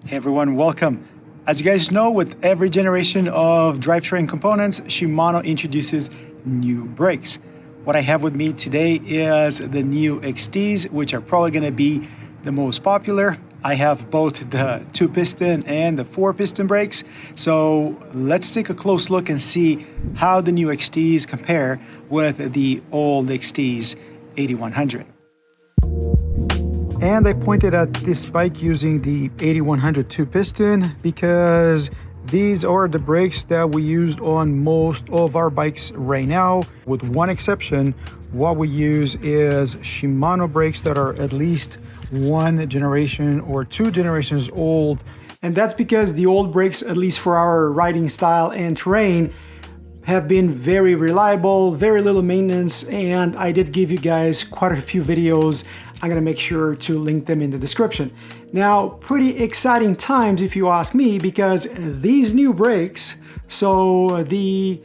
Hey everyone, welcome. As you guys know, with every generation of drivetrain components, Shimano introduces new brakes. What I have with me today is the new XTs, which are probably going to be the most popular. I have both the 2-piston and the 4-piston brakes. So let's take a close look and see how the new XTs compare with the old XTs 8100. And I pointed at this bike using the 8100 2-piston because these are the brakes that we used on most of our bikes right now. With one exception, what we use is Shimano brakes that are at least one generation or two generations old. And that's because the old brakes, at least for our riding style and terrain, have been very reliable, very little maintenance, and I did give you guys quite a few videos. I'm gonna make sure to link them in the description. Now, pretty exciting times if you ask me, because these new brakes, so the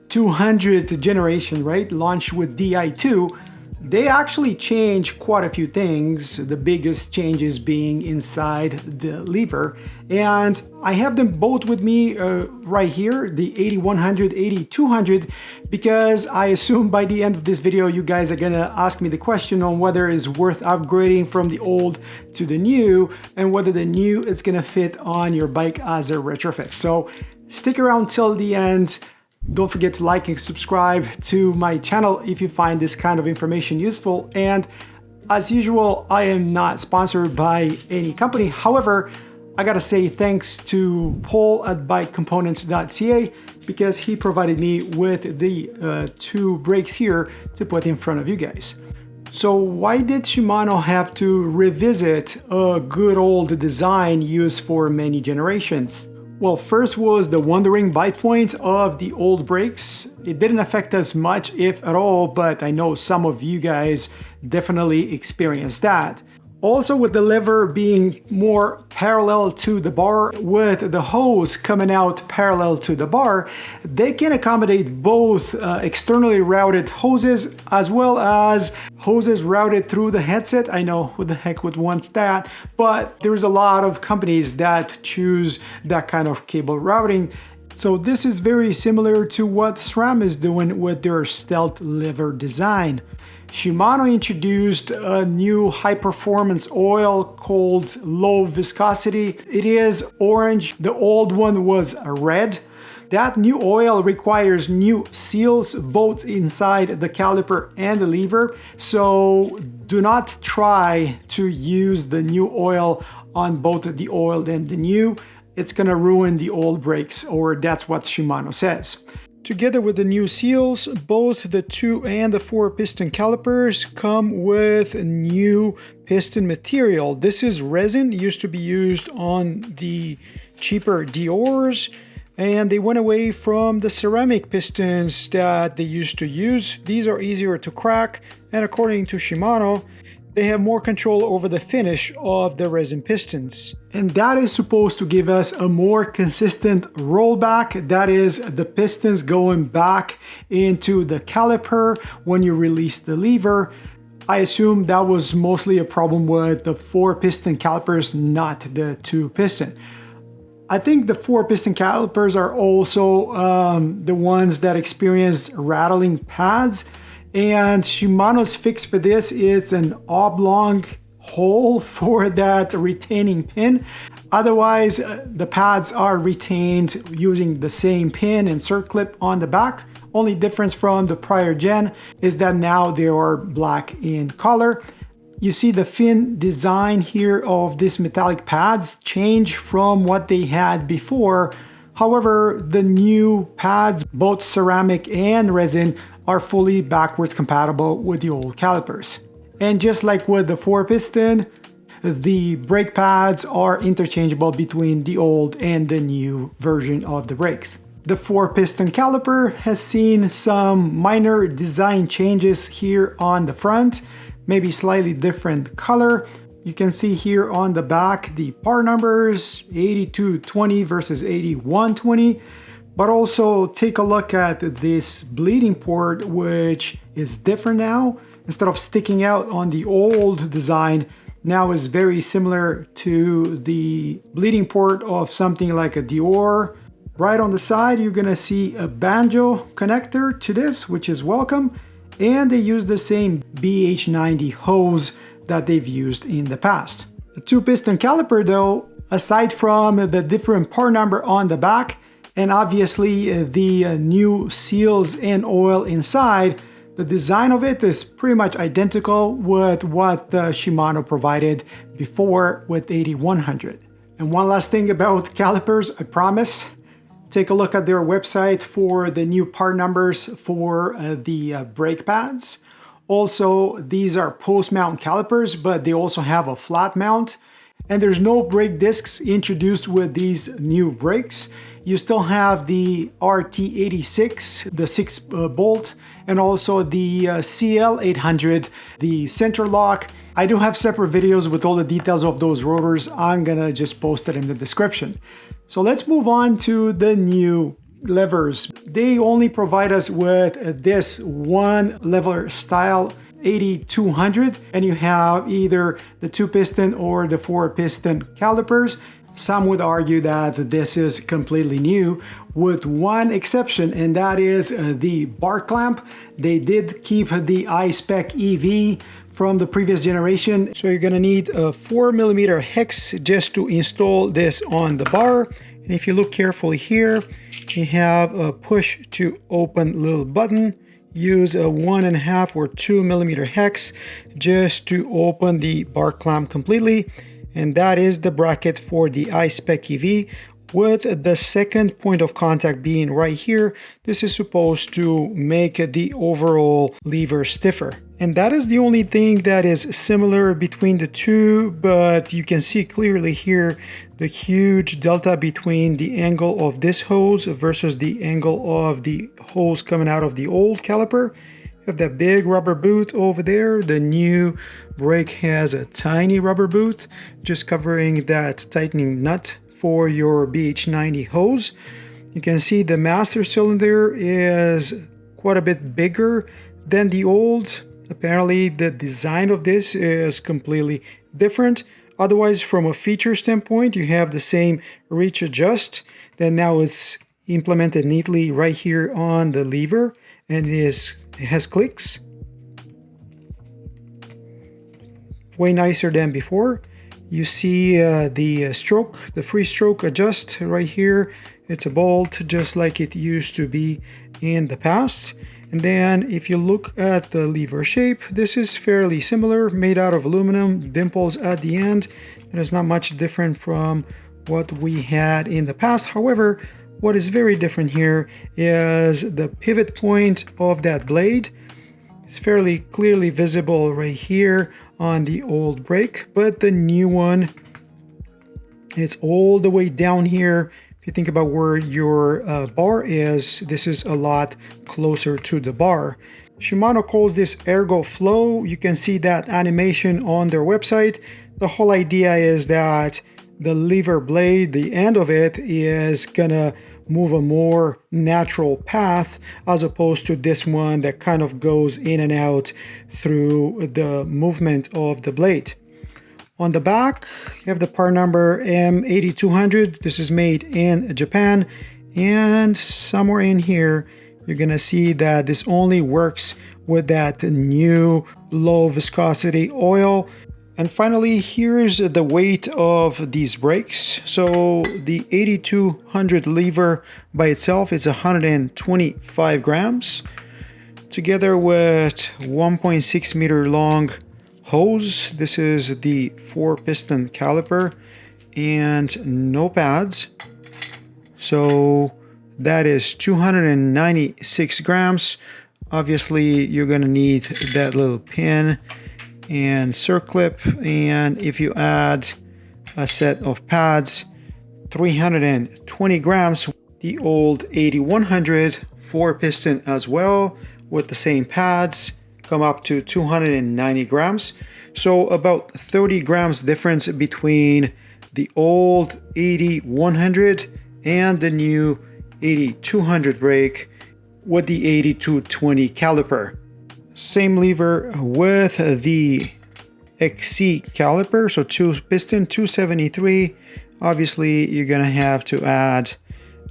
200th generation, right, launched with Di2, they actually changed quite a few things, the biggest changes being inside the lever. And I have them both with me right here, the 8100, 8200, because I assume by the end of this video, you guys are gonna ask me the question on whether it's worth upgrading from the old to the new, and whether the new is gonna fit on your bike as a retrofit. So stick around till the end. Don't forget to like and subscribe to my channel if you find this kind of information useful. And as usual, I am not sponsored by any company. However, I gotta say thanks to Paul at bikecomponents.ca because he provided me with the two brakes here to put in front of you guys. So why did Shimano have to revisit a good old design used for many generations? Well, first was the wandering bite point of the old brakes. It didn't affect us much, if at all, but I know some of you guys definitely experienced that. Also, with the lever being more parallel to the bar, with the hose coming out parallel to the bar, they can accommodate both externally routed hoses as well as hoses routed through the headset. I know, who the heck would want that? But there's a lot of companies that choose that kind of cable routing. So this is very similar to what SRAM is doing with their stealth lever design. Shimano introduced a new high-performance oil called Low Viscosity. It is orange. The old one was red. That new oil requires new seals both inside the caliper and the lever. So do not try to use the new oil on both the old and the new. It's gonna ruin the old brakes, or that's what Shimano says. Together with the new seals, both the 2 and the 4-piston calipers come with new piston material. This is resin, used to be used on the cheaper Diors, and they went away from the ceramic pistons that they used to use. These are easier to crack, and according to Shimano, they have more control over the finish of the resin pistons. And that is supposed to give us a more consistent rollback. That is the pistons going back into the caliper when you release the lever. I assume that was mostly a problem with the 4-piston calipers, not the 2-piston. I think the 4-piston calipers are also the ones that experienced rattling pads. And Shimano's fix for this is an oblong hole for that retaining pin. Otherwise, the pads are retained using the same pin and circlip on the back. Only difference from the prior gen is that now they are black in color. You see the fin design here of these metallic pads change from what they had before. However, the new pads, both ceramic and resin, are fully backwards compatible with the old calipers. And just like with the 4-piston, the brake pads are interchangeable between the old and the new version of the brakes. The 4-piston caliper has seen some minor design changes here on the front, maybe slightly different color. You can see here on the back the part numbers, 8220 versus 8120. But also take a look at this bleeding port, which is different now. Instead of sticking out on the old design, now is very similar to the bleeding port of something like a Dior. Right on the side, you're gonna see a banjo connector to this, which is welcome. And they use the same BH90 hose that they've used in the past. The 2-piston caliper though, aside from the different part number on the back, and obviously the new seals and oil inside, the design of it is pretty much identical with what Shimano provided before with 8100. And one last thing about calipers, I promise. Take a look at their website for the new part numbers for the brake pads. Also, these are post-mount calipers, but they also have a flat mount. And there's no brake discs introduced with these new brakes. You still have the RT86, the 6-bolt, and also the CL800, the center lock. I do have separate videos with all the details of those rotors. I'm gonna just post it in the description. So let's move on to the new levers. They only provide us with this one lever style 8200, and you have either the 2-piston or the 4-piston calipers. Some would argue that this is completely new, with one exception, and that is the bar clamp. They did keep the i-spec EV from the previous generation. So you're gonna need a 4mm hex just to install this on the bar. And if you look carefully here, you have a push to open little button. Use a 1.5 or 2mm hex just to open the bar clamp completely. And that is the bracket for the i-spec EV, with the second point of contact being right here. This is supposed to make the overall lever stiffer. And that is the only thing that is similar between the two, but you can see clearly here the huge delta between the angle of this hose versus the angle of the hose coming out of the old caliper. You have that big rubber boot over there. The new brake has a tiny rubber boot just covering that tightening nut for your BH90 hose. You can see the master cylinder is quite a bit bigger than the old. Apparently the design of this is completely different. Otherwise, from a feature standpoint, you have the same reach adjust. Then now it's implemented neatly right here on the lever, and it has clicks. Way nicer than before. You see the stroke, the free stroke adjust right here. It's a bolt just like it used to be in the past. And then if you look at the lever shape, this is fairly similar, made out of aluminum, dimples at the end. That is not much different from what we had in the past. However, what is very different here is the pivot point of that blade. It's fairly clearly visible right here on the old brake, but the new one, it's all the way down here. If you think about where your bar is, this is a lot closer to the bar. Shimano calls this ergo flow. You can see that animation on their website. The whole idea is that the lever blade, the end of it, is gonna move a more natural path as opposed to this one that kind of goes in and out through the movement of the blade. On the back, you have the part number M8200. This is made in Japan. And somewhere in here, you're gonna see that this only works with that new low viscosity oil. And finally, here's the weight of these brakes. So the 8200 lever by itself is 125 grams. Together with 1.6 meter long hose, this is the 4-piston caliper, and no pads. So that is 296 grams. Obviously, you're gonna need that little pin and circlip, and if you add a set of pads, 320 grams. The old 8100 4-piston as well with the same pads come up to 290 grams. So about 30 grams difference between the old 8100 and the new 8200 brake with the 8220 caliper. Same lever with the XC caliper, so 2-piston 273. Obviously, you're gonna have to add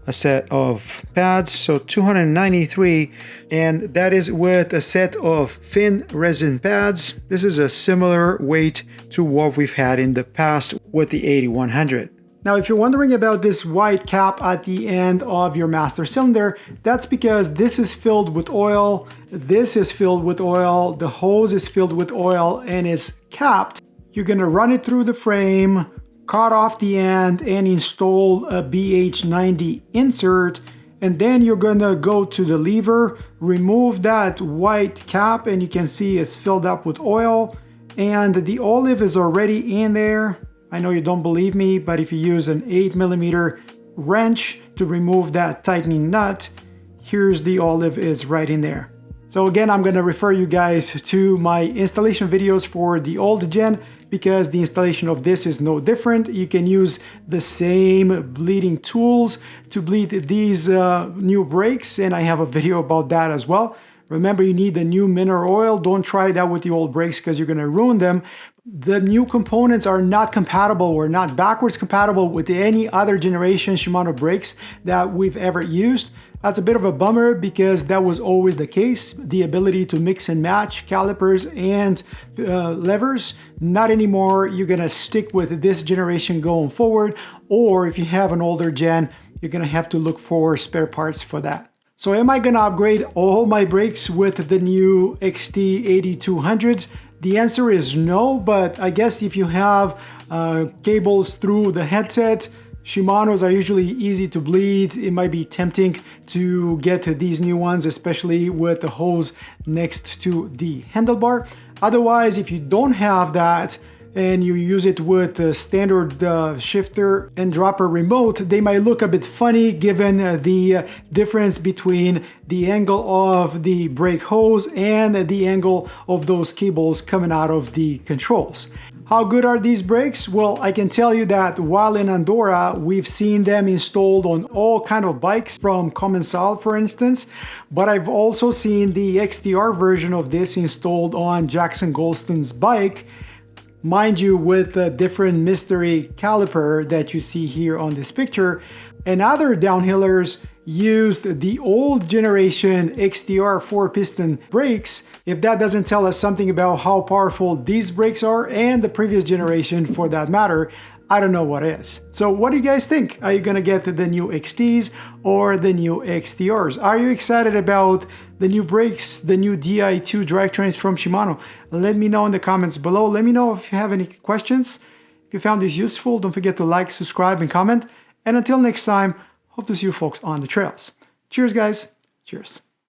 a set of pads, so 293, and that is with a set of thin resin pads. This is a similar weight to what we've had in the past with the 8100. Now, if you're wondering about this white cap at the end of your master cylinder, that's because this is filled with oil, this is filled with oil, the hose is filled with oil, and it's capped. You're gonna run it through the frame, cut off the end, and install a BH90 insert, and then you're gonna go to the lever, remove that white cap, and you can see it's filled up with oil, and the olive is already in there. I know you don't believe me, but if you use an 8mm wrench to remove that tightening nut, here's the olive is right in there. So again, I'm gonna refer you guys to my installation videos for the old gen, because the installation of this is no different. You can use the same bleeding tools to bleed these new brakes, and I have a video about that as well. Remember, you need the new mineral oil. Don't try that with the old brakes because you're gonna ruin them. The new components are not compatible or not backwards compatible with any other generation Shimano brakes that we've ever used. That's a bit of a bummer because that was always the case. The ability to mix and match calipers and levers, not anymore. You're gonna stick with this generation going forward, or if you have an older gen, you're gonna have to look for spare parts for that. So am I gonna upgrade all my brakes with the new XT 8200s? The answer is no, but I guess if you have cables through the headset, Shimanos are usually easy to bleed. It might be tempting to get these new ones, especially with the hose next to the handlebar. Otherwise, if you don't have that and you use it with a standard shifter and dropper remote, they might look a bit funny given the difference between the angle of the brake hose and the angle of those cables coming out of the controls. How good are these brakes? Well, I can tell you that while in Andorra, we've seen them installed on all kind of bikes, from Commencal, for instance, but I've also seen the XTR version of this installed on Jackson Golston's bike, mind you, with a different mystery caliper that you see here on this picture. And other downhillers used the old generation XTR 4-piston brakes. If that doesn't tell us something about how powerful these brakes are, and the previous generation for that matter, I don't know what is. So what do you guys think? Are you gonna get the new XTs or the new XTRs? Are you excited about the new brakes, the new Di2 drivetrains from Shimano? Let me know in the comments below. Let me know if you have any questions. If you found this useful, don't forget to like, subscribe, and comment. And until next time, hope to see you folks on the trails. Cheers, guys. Cheers.